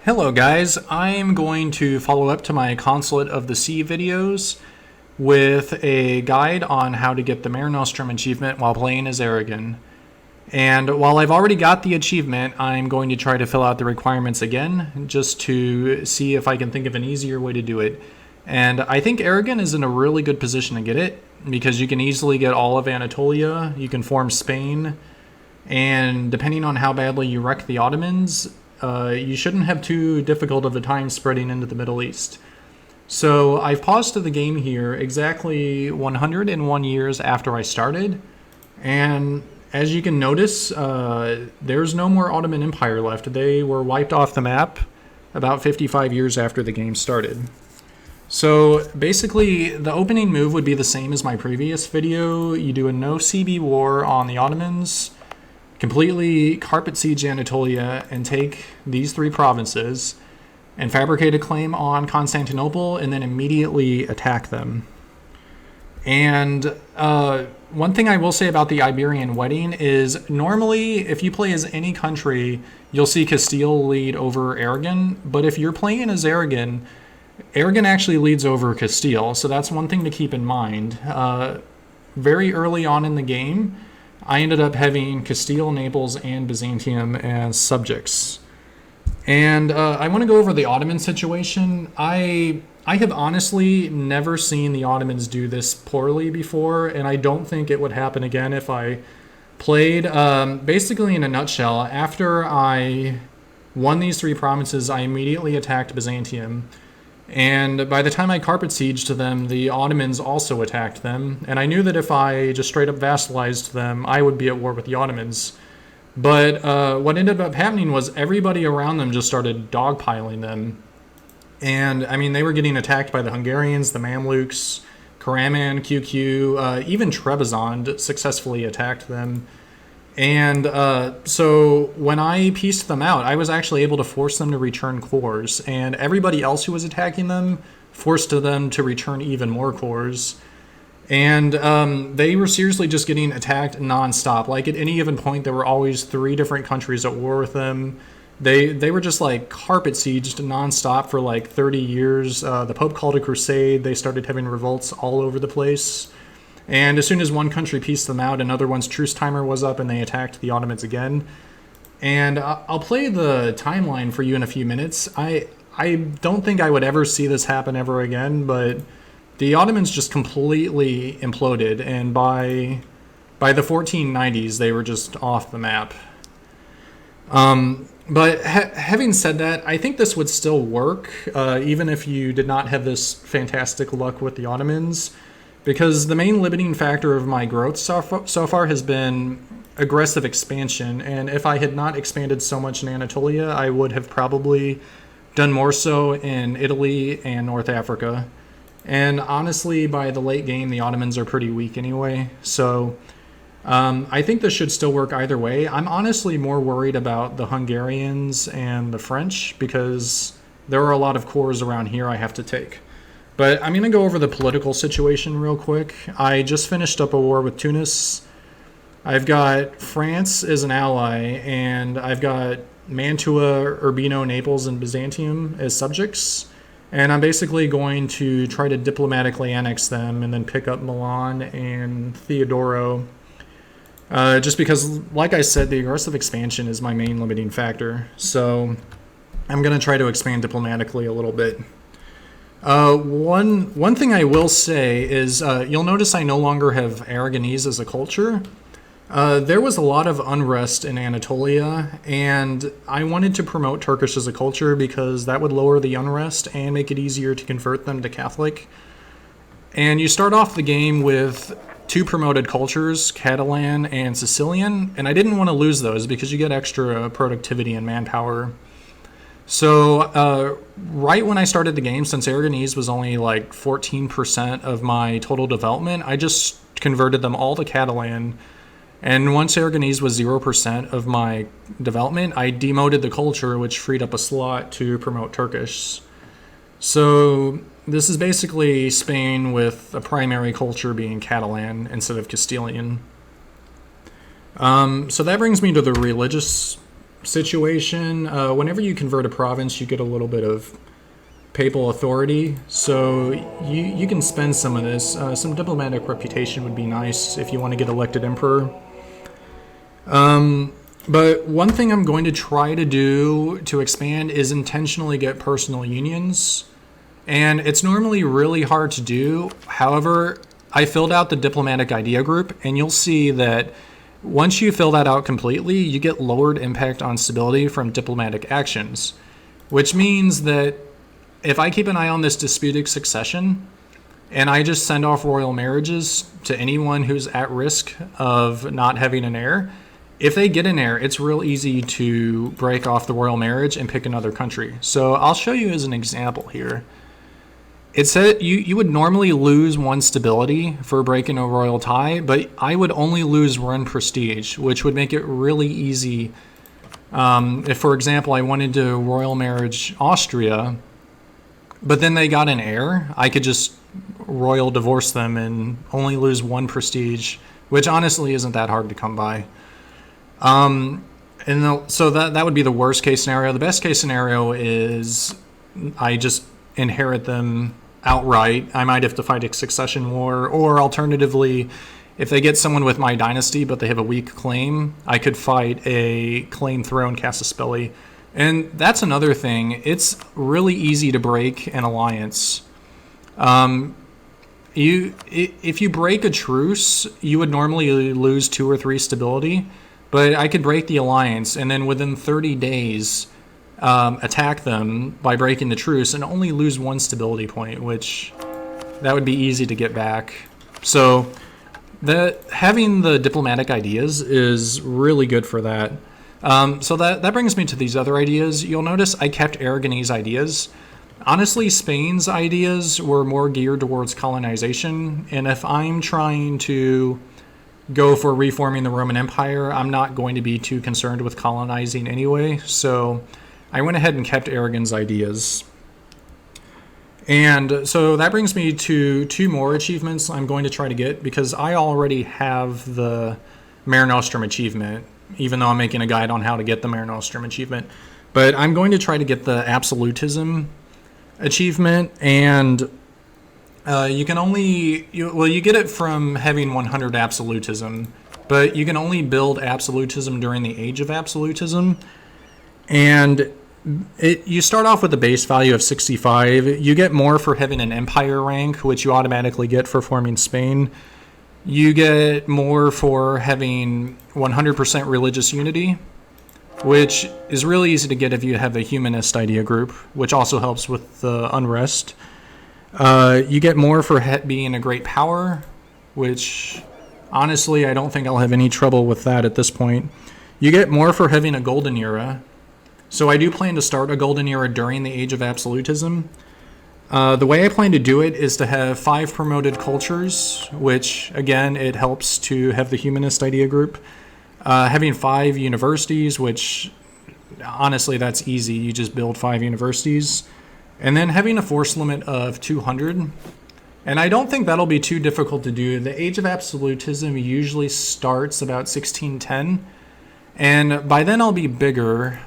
Hello guys, I'm going to follow up to my Consulate of the Sea videos with a guide on how to get the Mare Nostrum achievement while playing as Aragon. And while I've already got the achievement, I'm going to try to fill out the requirements again just to see if I can think of an easier way to do it. And I think Aragon is in a really good position to get it because you can easily get all of Anatolia, you can form Spain, and depending on how badly you wreck the Ottomans, you shouldn't have too difficult of a time spreading into the Middle East. So I've paused to the game here exactly 101 years after I started, and as you can notice, there's no more Ottoman Empire left. They were wiped off the map about 55 years after the game started. So basically, the opening move would be the same as my previous video. You do a no CB war on the Ottomans, completely carpet siege Anatolia, and take these three provinces, and fabricate a claim on Constantinople, and then immediately attack them. And one thing I will say about the Iberian Wedding is normally if you play as any country, you'll see Castile lead over Aragon, but if you're playing as Aragon, Aragon actually leads over Castile, so that's one thing to keep in mind. Very early on in the game, I ended up having Castile, Naples, and Byzantium as subjects. And I want to go over the Ottoman situation. I have honestly never seen the Ottomans do this poorly before, and I don't think it would happen again if I played. Basically, in a nutshell, after I won these three provinces, I immediately attacked Byzantium. And by the time I carpet sieged them, the Ottomans also attacked them. And I knew that if I just straight up vassalized them, I would be at war with the Ottomans. But what ended up happening was everybody around them just started dogpiling them. And I mean, they were getting attacked by the Hungarians, the Mamluks, Karaman, QQ, even Trebizond successfully attacked them. And so when I pieced them out, I was actually able to force them to return cores, and everybody else who was attacking them forced them to return even more cores. And they were seriously just getting attacked nonstop. Like at any given point, there were always three different countries at war with them. They were just like carpet sieged nonstop for like 30 years. The Pope called a crusade. They started having revolts all over the place. And as soon as one country pieced them out, another one's truce timer was up and they attacked the Ottomans again. And I'll play the timeline for you in a few minutes. I don't think I would ever see this happen ever again, but the Ottomans just completely imploded, and by the 1490s, they were just off the map. But having said that, I think this would still work, even if you did not have this fantastic luck with the Ottomans. Because the main limiting factor of my growth so far has been aggressive expansion, and if I had not expanded so much in Anatolia, I would have probably done more so in Italy and North Africa. And honestly, by the late game, the Ottomans are pretty weak anyway, so I think this should still work either way. I'm honestly more worried about the Hungarians and the French, because there are a lot of cores around here I have to take. But I'm going to go over the political situation real quick. I just finished up a war with Tunis. I've got France as an ally, and I've got Mantua, Urbino, Naples, and Byzantium as subjects. And I'm basically going to try to diplomatically annex them and then pick up Milan and Theodoro. Just because, like I said, the aggressive expansion is my main limiting factor. So I'm going to try to expand diplomatically a little bit. One thing I will say is you'll notice I no longer have Aragonese as a culture. There was a lot of unrest in Anatolia, and I wanted to promote Turkish as a culture because that would lower the unrest and make it easier to convert them to Catholic. And you start off the game with two promoted cultures, Catalan and Sicilian, and I didn't want to lose those because you get extra productivity and manpower. So right when I started the game, since Aragonese was only like 14% of my total development, I just converted them all to Catalan. And once Aragonese was 0% of my development, I demoted the culture, which freed up a slot to promote Turkish. So this is basically Spain with a primary culture being Catalan instead of Castilian. So that brings me to the religious situation, whenever you convert a province, you get a little bit of papal authority, so you can spend some of this. Some diplomatic reputation would be nice if you want to get elected emperor. But one thing I'm going to try to do to expand is intentionally get personal unions, and it's normally really hard to do. However, I filled out the diplomatic idea group, and you'll see that once you fill that out completely, you get lowered impact on stability from diplomatic actions, which means that if I keep an eye on this disputed succession and I just send off royal marriages to anyone who's at risk of not having an heir, if they get an heir, it's real easy to break off the royal marriage and pick another country. So I'll show you as an example here. It said you would normally lose 1 stability for breaking a royal tie, but I would only lose 1 prestige, which would make it really easy. If, for example, I wanted to royal marriage Austria, but then they got an heir, I could just royal divorce them and only lose 1 prestige, which honestly isn't that hard to come by. So that would be the worst case scenario. The best case scenario is I just inherit them outright. I might have to fight a succession war, or alternatively, if they get someone with my dynasty but they have a weak claim, I could fight a claim throne casus belli. And that's another thing. It's really easy to break an alliance. If you break a truce, you would normally lose 2 or 3 stability, but I could break the alliance and then within 30 days attack them by breaking the truce and only lose 1 stability point, which that would be easy to get back. So having the diplomatic ideas is really good for that. So that brings me to these other ideas. You'll notice I kept Aragonese ideas. Honestly, Spain's ideas were more geared towards colonization, and if I'm trying to go for reforming the Roman Empire, I'm not going to be too concerned with colonizing anyway, so I went ahead and kept Aragon's ideas. And so that brings me to 2 more achievements I'm going to try to get, because I already have the Mare Nostrum achievement, even though I'm making a guide on how to get the Mare Nostrum achievement. But I'm going to try to get the absolutism achievement, and you can only, you get it from having 100 absolutism, but you can only build absolutism during the age of absolutism. And you start off with a base value of 65. You get more for having an empire rank, which you automatically get for forming Spain. You get more for having 100% religious unity, which is really easy to get if you have a humanist idea group, which also helps with the unrest. You get more for being a great power, which honestly I don't think I'll have any trouble with that at this point. You get more for having a golden era. So I do plan to start a golden era during the age of absolutism. The way I plan to do it is to have 5 promoted cultures, which again, it helps to have the humanist idea group. Having 5 universities, which honestly, that's easy. You just build 5 universities. And then having a force limit of 200. And I don't think that'll be too difficult to do. The age of absolutism usually starts about 1610. And by then I'll be bigger.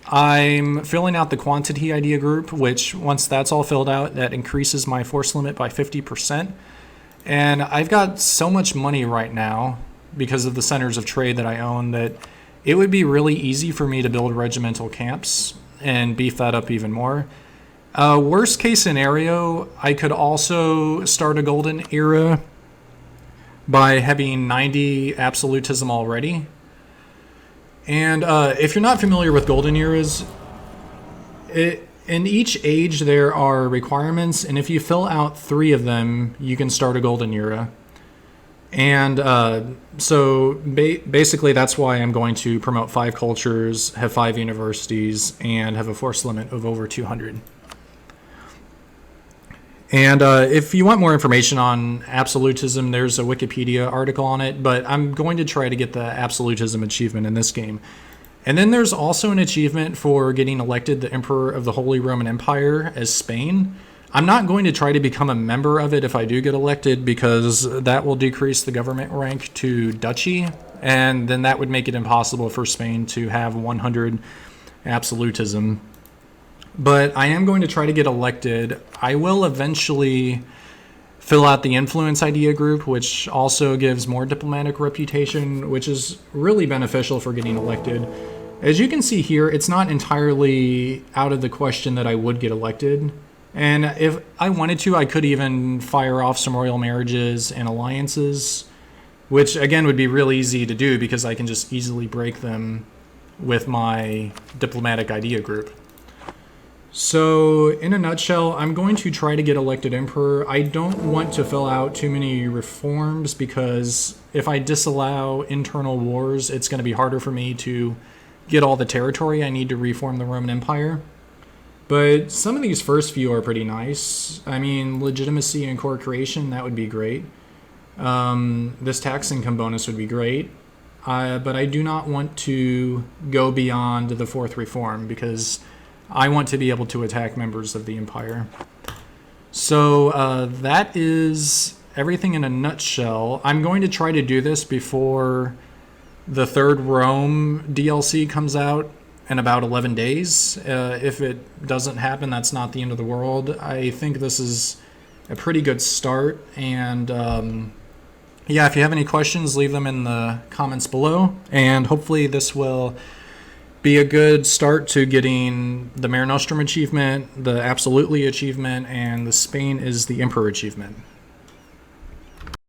I'm filling out the quantity idea group, which once that's all filled out, that increases my force limit by 50%. And I've got so much money right now because of the centers of trade that I own that it would be really easy for me to build regimental camps and beef that up even more. Worst case scenario, I could also start a golden era by having 90 absolutism already. And if you're not familiar with golden eras, in each age there are requirements, and if you fill out 3 of them, you can start a golden era. And so basically that's why I'm going to promote 5 cultures, have 5 universities, and have a force limit of over 200. And if you want more information on absolutism, there's a Wikipedia article on it, but I'm going to try to get the absolutism achievement in this game. And then there's also an achievement for getting elected the Emperor of the Holy Roman Empire as Spain. I'm not going to try to become a member of it if I do get elected, because that will decrease the government rank to duchy, and then that would make it impossible for Spain to have 100 absolutism. But I am going to try to get elected. I will eventually fill out the influence idea group, which also gives more diplomatic reputation, which is really beneficial for getting elected. As you can see here, it's not entirely out of the question that I would get elected. And if I wanted to, I could even fire off some royal marriages and alliances, which again would be real easy to do because I can just easily break them with my diplomatic idea group. So in a nutshell, I'm going to try to get elected emperor. I don't want to fill out too many reforms because if I disallow internal wars, it's going to be harder for me to get all the territory I need to reform the Roman Empire. But some of these first few are pretty nice. I mean, legitimacy and core creation, that would be great. This tax income bonus would be great. But I do not want to go beyond the fourth reform because I want to be able to attack members of the empire. So that is everything in a nutshell. I'm going to try to do this before the third Rome DLC comes out in about 11 days. If it doesn't happen, that's not the end of the world. I think this is a pretty good start. And yeah, if you have any questions, leave them in the comments below. And hopefully this will be a good start to getting the Mare Nostrum achievement, the Absolutely achievement, and the Spain is the Emperor achievement.